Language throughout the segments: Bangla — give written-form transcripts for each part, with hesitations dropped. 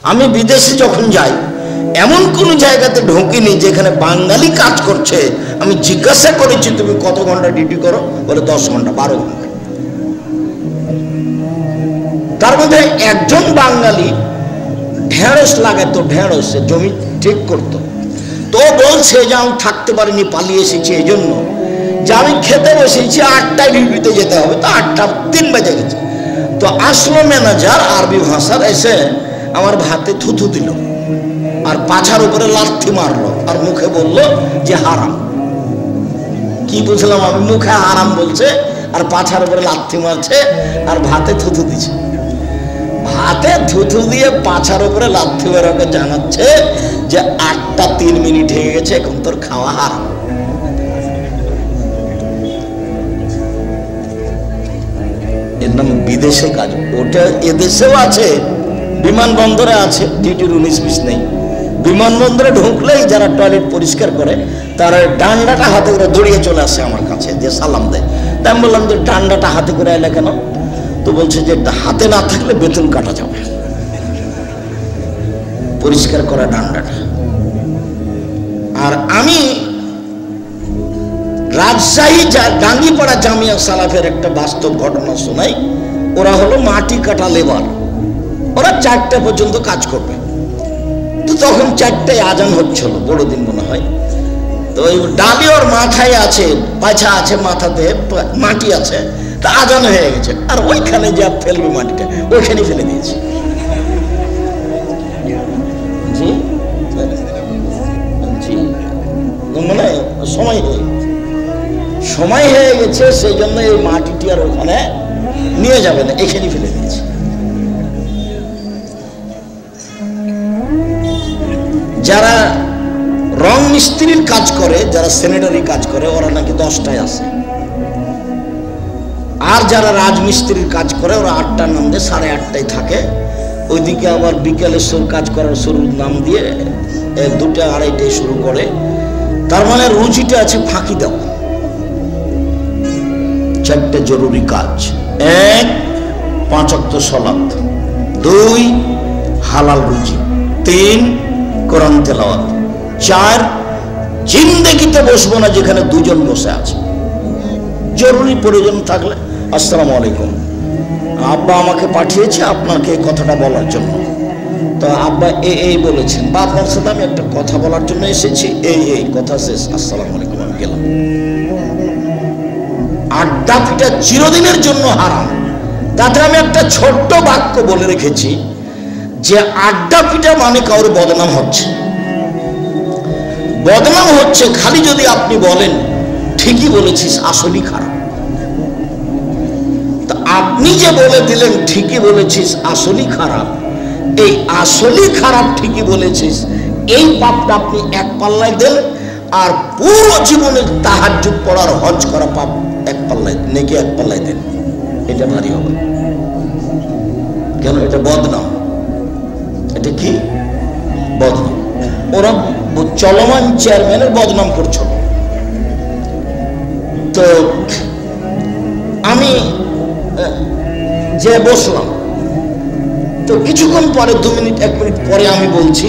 আমি বিদেশে যখন যাই এমন কোন জায়গাতে ঢুকিনি যেখানে বাঙালি কাজ করছে। আমি জিজ্ঞাসা করেছি তুমি কত ঘন্টা ডিউটি করো, বলে 10 ঘন্টা 12 ঘন্টা। তার মধ্যে একজন বাঙালি ঢেঁড়স লাগাতো, ঢেঁড়স জমি ঠিক করতো। তো বলছে যে আমি থাকতে পারিনি, পালিয়ে এসেছি এই জন্য যে আমি খেতে বসেছি 8টায় ডিউটিতে যেতে হবে, তো 8টা 3 বাজে গেছে। তো আসলো ম্যানেজার আরবি ভাষার, এসে আমার ভাতে থুথু দিল আর পাছার উপরে লাথি মারলো আর মুখে বলল যে হারাম। কি বুঝলাম আমি? মুখে হারাম বলছে আর পাছার উপরে লাথি মারছে আর ভাতে থুথু দিচ্ছে। ভাতে থুথু দিয়ে পাছার উপরে লাথি মারাকে জানাচ্ছে যে 8টা 3 মিনিট হয়ে গেছে, এখন তোর খাওয়া হারাম। এর নাম বিদেশে কাজ। ওটা এদেশেও আছে, বিমানবন্দরে আছে, ডিউটির 19-20 নেই। বিমানবন্দরে ঢুকলেই যারা টয়লেট পরিষ্কার করে তারা ডান্ডাটা হাতে করে দৌড়িয়ে চলে আসে আমার কাছে, যে সালাম দেয়। তাই আমি বললাম যে ডান্ডাটা হাতে করে এলে কেন? তো বলছে যে হাতে না থাকলে বেতন কাটা যাবে, পরিষ্কার করা ডান্ডাটা। আর আমি রাজশাহী ডাঙ্গিপাড়া জামিয়া সালাফের একটা বাস্তব ঘটনা শোনাই। ওরা হলো মাটি কাটা লেবার, ওরা 4টা পর্যন্ত কাজ করবে। তো তখন 4টায় আজান হচ্ছিল, বড়দিন মনে হয়। তো ওই ডালি ওর মাথায় আছে, পাছা আছে, মাথাতে মাটি আছে, তা আজান হয়ে গেছে। আর ওইখানে যা ফেলবে মাটিটা, ওইখানে ফেলে দিয়েছে। জি জি, মানে সময় হয়ে গেছে, সেই জন্য এই মাটিটি আর ওখানে নিয়ে যাবে না, এখানে ফেলে দিয়েছে। যারা রং মিস্ত্রির কাজ করে, যারা স্যানিটারি কাজ করে, ওরা নাকি 10টায় আসে। আর যারা রাজমিস্ত্রির কাজ করে ওরা 8টার নাম দিয়ে 8:30টায় থাকে। ওইদিকে আবার বিকেলের কাজ করার শুরুর নাম দিয়ে 2টা 2:30টায় শুরু করে। তার মানে রুচিটা আছে ফাঁকি দেওয়া। 4টে জরুরি কাজ: 1 5 ওয়াক্ত সালাত, 2 হালাল রুজি, 3 কোরআন তেলাওয়াত, 4 জিন্দেগিতে বসবো না যেখানে 2 জন বসে আছে। জরুরি প্রয়োজন থাকলে আসসালামু আলাইকুম, আব্বা আমাকে পাঠিয়েছে আপনাকে কথাটা বলার জন্য। তো আব্বা এই বলেছেন, বা আপনার সাথে আমি একটা কথা বলার জন্য এসেছি, এই কথা শেষ, আসসালামু আলাইকুম, আমি গেলাম। আড্ডা পিটা চিরদিনের জন্য হারাম। তাতে আমি একটা ছোট্ট বাক্য বলে রেখেছি যে আড্ডা পিটা মানে কারোর বদনাম হচ্ছে। বদনাম হচ্ছে খালি যদি আপনি বলেন ঠিকই বলেছিস, আসলেই খারাপ। তা আপনি যে বলে দিলেন ঠিকই বলেছিস, আসলেই খারাপ, এই আসলেই খারাপ ঠিকই বলেছিস, এই পাপটা আপনি এক পাল্লায় দেন, আর পুরো জীবনের তাহাজ্জুদ পড়ার হজ করা পাপ এক পাল্লায়, নেকি এক পাল্লায় দেন। এটা ভারী হবে। কেন? এটা বদনাম। এটা কি বদনাম? ওরা চলমান চেয়ারম্যানের বদনাম করছিল। তো আমি যে বসলাম, তো কিছুক্ষণ পরে 2 মিনিট 1 মিনিট পরে আমি বলছি,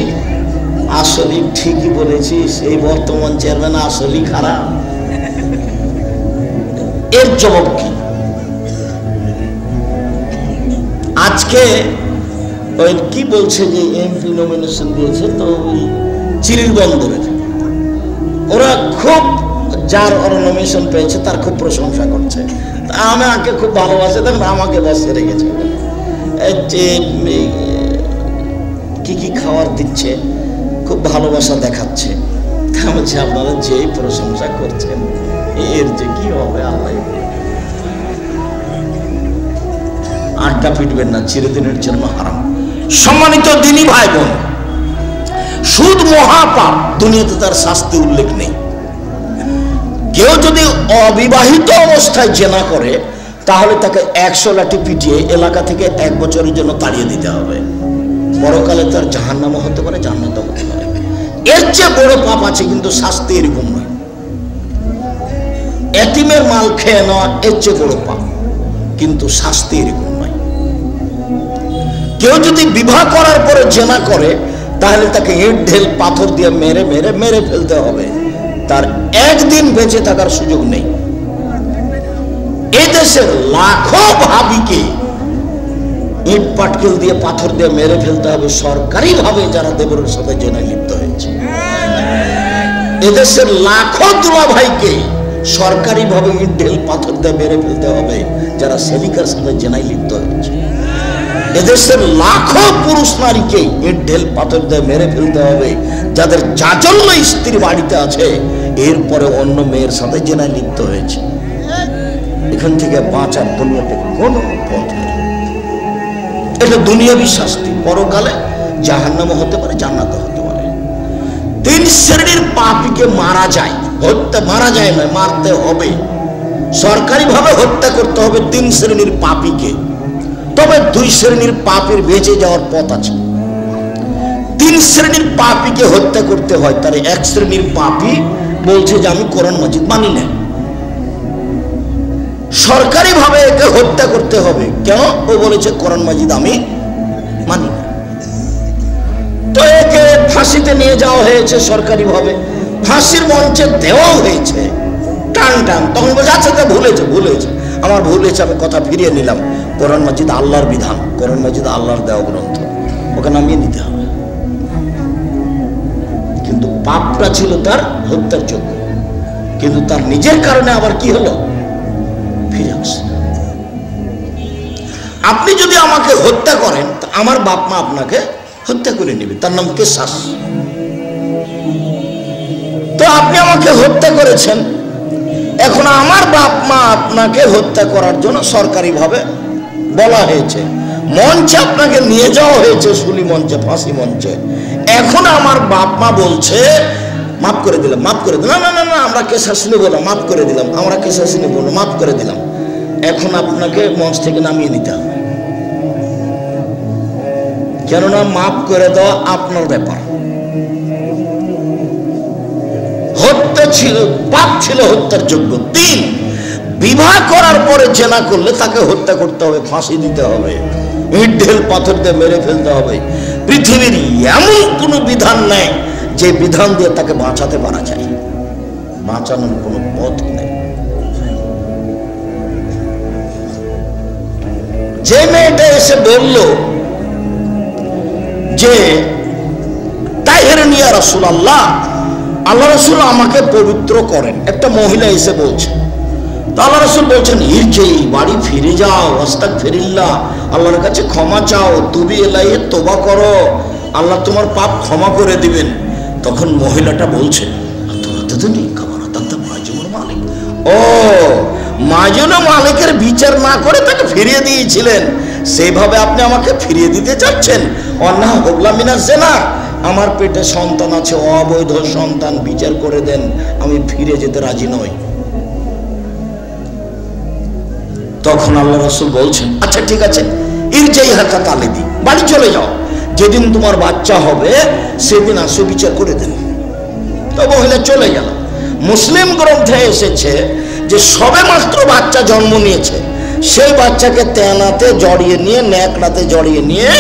আসলে ঠিকই বলেছিস, এই বর্তমান চেয়ারম্যান আসলেই খারাপ। এর জবাব কি? আজকে ওই কি বলছে যে এমপি নমিনেশন দিয়েছে, তো ওই চিরির বন্দরের ওরা খুব, যার ওরা নমিনেশন পেয়েছে তার খুব প্রশংসা করছে। আমাকে খুব ভালোবাসে, দেখুন আমাকে বসে রেখেছে, কি খাবার দিচ্ছে, খুব ভালোবাসা দেখাচ্ছে। বলছে আপনারা যেই প্রশংসা করছেন এর যে কি হবে আল্লাহ। আড্ডা পিটবেন না, চিরদিনের জন্য হারাম। সম্মানিত দিনী ভাই বোন, সুদ মহাপাপ, দুনিয়াতে তার শাস্তি উল্লেখ নেই। কেউ যদি অবিবাহিত অবস্থায় জেনা করে তাহলে তাকে 100 লাঠি পিটিয়ে এলাকা থেকে 1 বছরের জন্য তাড়িয়ে দিতে হবে। পরকালে তার জাহান্নামও হতে পারে, জান্নাতও হতে পারে। এর চেয়ে বড় পাপ আছে, কিন্তু শাস্তি এরকম নয়। এতিমের মাল খেয়ে নেওয়া এর চেয়ে বড় পাপ, কিন্তু শাস্তি এরকম নয়। কেউ যদি বিবাহ করার পরে জেনা করে তাহলে তাকে ইট ঢেল পাথর দিয়ে মেরে মেরে মেরে ফেলতে হবে, তার একদিন বেঁচে থাকার সুযোগ নেই। এদেশের লাখো ভাবিকে ইট পাটকেল দিয়ে পাথর দিয়ে মেরে ফেলতে হবে সরকারি ভাবে যারা দেবরের সাথে জেনায় লিপ্ত হয়েছে। এদেশের লাখো দুলা ভাইকে সরকারি ভাবে ইট ঢেল পাথর দিয়ে মেরে ফেলতে হবে যারা সেলিকার সাথে জেনায় লিপ্ত হয়েছে। এদেশের লাখো পুরুষ নারীকে ইট ঢেল পাথর দিয়ে মেরে ফেলতে হবে যাদের চাচল্য স্ত্রী বাড়িতে আছে, এরপরে অন্য মেয়ের সাথে জেনায় লিপ্ত হয়েছে। এখান থেকে বাঁচার দুনিয়াতে কোনো পথ নেই। এটা দুনিয়াবী শাস্তি, পরকালে জাহান্নামও হতে পারে, জান্নাতও হতে পারে। 3 শ্রেণীর পাপীকে মারা যায়, হত্যা মারা যায় না, মারতে হবে, সরকারি ভাবে হত্যা করতে হবে 3 শ্রেণীর পাপীকে। তবে 2 শ্রেণীর পাপীর বেঁচে যাওয়ার পথ আছে। 3 শ্রেণীর পাপীকে হত্যা করতে হয়, তার 1 শ্রেণীর পাপী বলছে যে আমি কোরআন মাজিদ মানি না, সরকারি ভাবে একে হত্যা করতে হবে। কেন? ও বলেছে কোরআন মাজিদ আমি মানি না। তো একে ফাঁসিতে নিয়ে যাওয়া হয়েছে সরকারি ভাবে, ফাঁসির মঞ্চে দেওয়াও হয়েছে টান টান। তখন বলছে আচ্ছা তা ভুলেছে, আমার ভুল হয়েছে, আমি কথা ফিরিয়ে নিলাম। কোরআন মাজিদ আল্লাহর বিধান, কোরআন মাজিদ আল্লাহর দেওয়া গ্রন্থ, ওকে নামিয়ে নিতে হবে। কিন্তু পাপটা ছিল তার হত্যার যোগ্য, কিন্তু তার নিজের কারণে আবার কি হলো, ফিরে আসছে। আপনি যদি আমাকে হত্যা করেন, আমার বাপ মা আপনাকে হত্যা করে নেবে, তার নাম কিসাস। তো আপনি আমাকে হত্যা করেছেন, এখন আমার বাপ মা আপনাকে হত্যা করার জন্য সরকারি ভাবে বলা হয়েছে, মঞ্চে আপনাকে নিয়ে যাওয়া হয়েছে, শুলি মঞ্চে, ফাঁসি মঞ্চে। এখন আমার বাপ মা বলছে মাফ করে দিলাম, মাফ করে দিলাম, না না না আমরা কেসাস নেব না, মাফ করে দিলাম, আমরা কেসাস নেব না, মাফ করে দিলাম। এখন আপনাকে মঞ্চ থেকে নামিয়ে নিতে হবে, কেননা মাফ করে দেওয়া আপনার ব্যাপার। হত্যা ছিল, পাপ ছিল হত্যার যোগ্য। 3, বিবাহ করার পরে জেনা করলে তাকে হত্যা করতে হবে, ফাঁসি দিতে হবে, ইট ঢেল পাথর দিয়ে মেরে ফেলতে হবে। পৃথিবীর এমন কোনো বিধান নেই যে বিধান দিয়ে তাকে বাঁচাতে পারা যায়, বাঁচানোর কোনো পথ নেই। যে মেয়েটা এসে বলল যে তাহেরিন ইয়া রাসূলুল্লাহ, আল্লাহ রাসূল আমাকে পবিত্র করেন, একটা মহিলা এসে বলছে। তো আল্লাহ রাসূল বলছেন ইরজি, বাড়ি ফিরে যাও, আস্তাগফিরুল্লাহ, আল্লাহর কাছে ক্ষমা চাও, তুবি ইলাইহি, তওবা করো, আল্লাহ তোমার পাপ ক্ষমা করে দিবেন। তখন মহিলাটা বলছে ও মাজুন মালিকের বিচার না করে তাকে ফিরিয়ে দিয়েছিলেন, সেইভাবে আপনি আমাকে ফিরিয়ে দিতে চাচ্ছেন। অন্না হবলা মিনা জেনা, আমার পেটে সন্তান আছে, অবৈধ সন্তান, বিচার করে দেন, আমি ফিরে যেতে রাজি নই। তখন আল্লাহ রাসূল বলছেন আচ্ছা ঠিক আছে, ইরজাই হাতা তালিদি, বাড়ি চলে যাও, যেদিন তোমার বাচ্চা হবে সেদিন আসো, বিচার করে দেন। তো মহিলা চলে গেল। মুসলিম গ্রন্থে এসেছে যে সবে মাত্র বাচ্চা জন্ম নিয়েছে, সেই বাচ্চাকে তেনাতে জড়িয়ে নিয়ে, ন্যাকড়াতে জড়িয়ে নিয়ে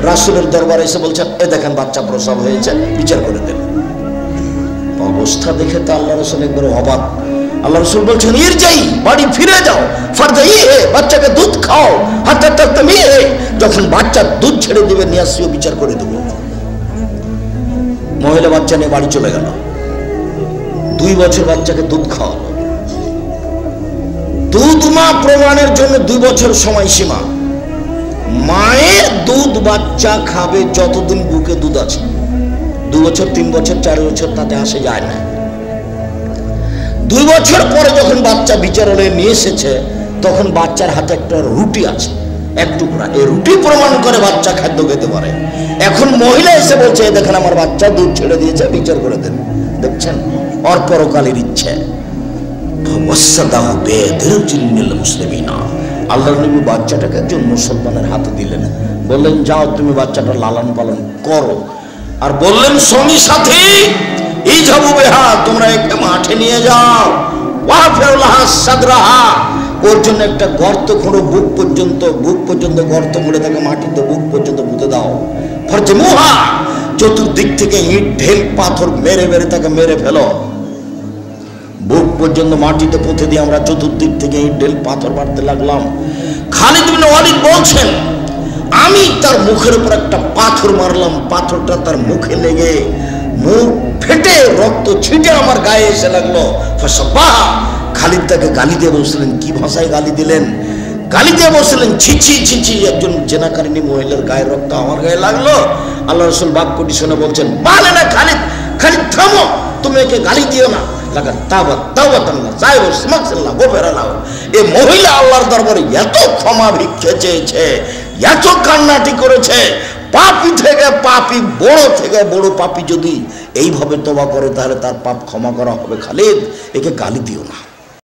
রাসূলের দরবারে এসে বলছে এ দেখেন বাচ্চা প্রসব হয়েছে, বিচার করে দেন। অবস্থা দেখে তো আল্লাহ রাসূল একবার অবাক। আল্লাহ রাসূল বলছেন ইরজাই, বাড়ি ফিরে যাও, ফারদাই হে, বাচ্চাকে দুধ খাও, হাত্তা তাতমি হে, যখন বাচ্চা দুধ ছেড়ে দিবে নিয়ে আসিও, বিচার করে দেব। মহিলা বাচ্চা নিয়ে বাড়ি চলে গেল। 2 বছর বাচ্চাকে দুধ খাওয়ালো। দুধ মা প্রমাণের জন্য 2 বছর সময়সীমা। মায়ের দুধ বাচ্চা খাবে যতদিন বুকে দুধ আছে। 2 বছর, 3 বছর, 4 বছর তাতে আসে যায় না। 2 বছর পরে যখন বাচ্চা বিচারালয়ে নিয়ে এসেছে, তখন বাচ্চার হাতে একটা রুটি আছে, 1 টুকরা। এই রুটি প্রমাণ করে বাচ্চা খাদ্য খেতে পারে। এখন মহিলা এসে বলছে দেখেন আমার বাচ্চা দুধ ছেড়ে দিয়েছে, বিচার করে দেন। দেখছেন ওর পরকালের ইচ্ছে। আল্লাহর নবী বাচ্চাটাকে একজন মুসলমানের হাতে দিলেন, বললেন যাও তুমি বাচ্চাটা লালন পালন করো। আর বললেন সঙ্গী সাথী এই যাবো বেহা, তোমরা একে মাঠে নিয়ে যাও, ওয়াফিউলাহা সাদরাহা, ওর জন্য একটা গর্ত খোঁড়ো, বুক পর্যন্ত গর্ত খুঁড়ে তাকে মাটিতে বুক পর্যন্ত পুঁতে দাও। ফারজমুহা, চতুর্দিক থেকে ইট ঢেল পাথর মেরে মেরে তাকে মেরে ফেলো। বুক পর্যন্ত মাটিতে পুঁতে দিয়ে আমরা চতুর্দিক থেকে ইট ঢেল পাথর মারতে লাগলাম। খালিদ ইবনে ওয়ালিদ বলছেন, আমি তার মুখের উপর একটা পাথর মারলাম, পাথরটা তার মুখে লেগে মুখ ফেটে রক্ত ছিটে আমার গায়ে এসে লাগলো। ফাসাব্বাহা, খালিদ তাকে গালি দিয়ে বসলেন। কি ভাষায় গালি দিলেন? গালি দিয়ে বসলেন, ছিছি ছিছি, একজন জেনাকারিনী মহিলার গায়ে রক্ত আমার গায়ে লাগলো। আল্লাহ রাসূল বাক্যটি শুনে বলছেন, বলে না খালিদ, খালিদ থামো, তুমি একে গালি দিও না। এই মহিলা আল্লাহর দরবারে এত ক্ষমা ভিক্ষে চেয়েছে, এত কান্নাটি করেছে, পাপী থেকে পাপী, বড় থেকে বড় পাপী যদি এইভাবে তওবা করে তাহলে তার পাপ ক্ষমা করা হবে। খালিদ, একে গালি দিও না।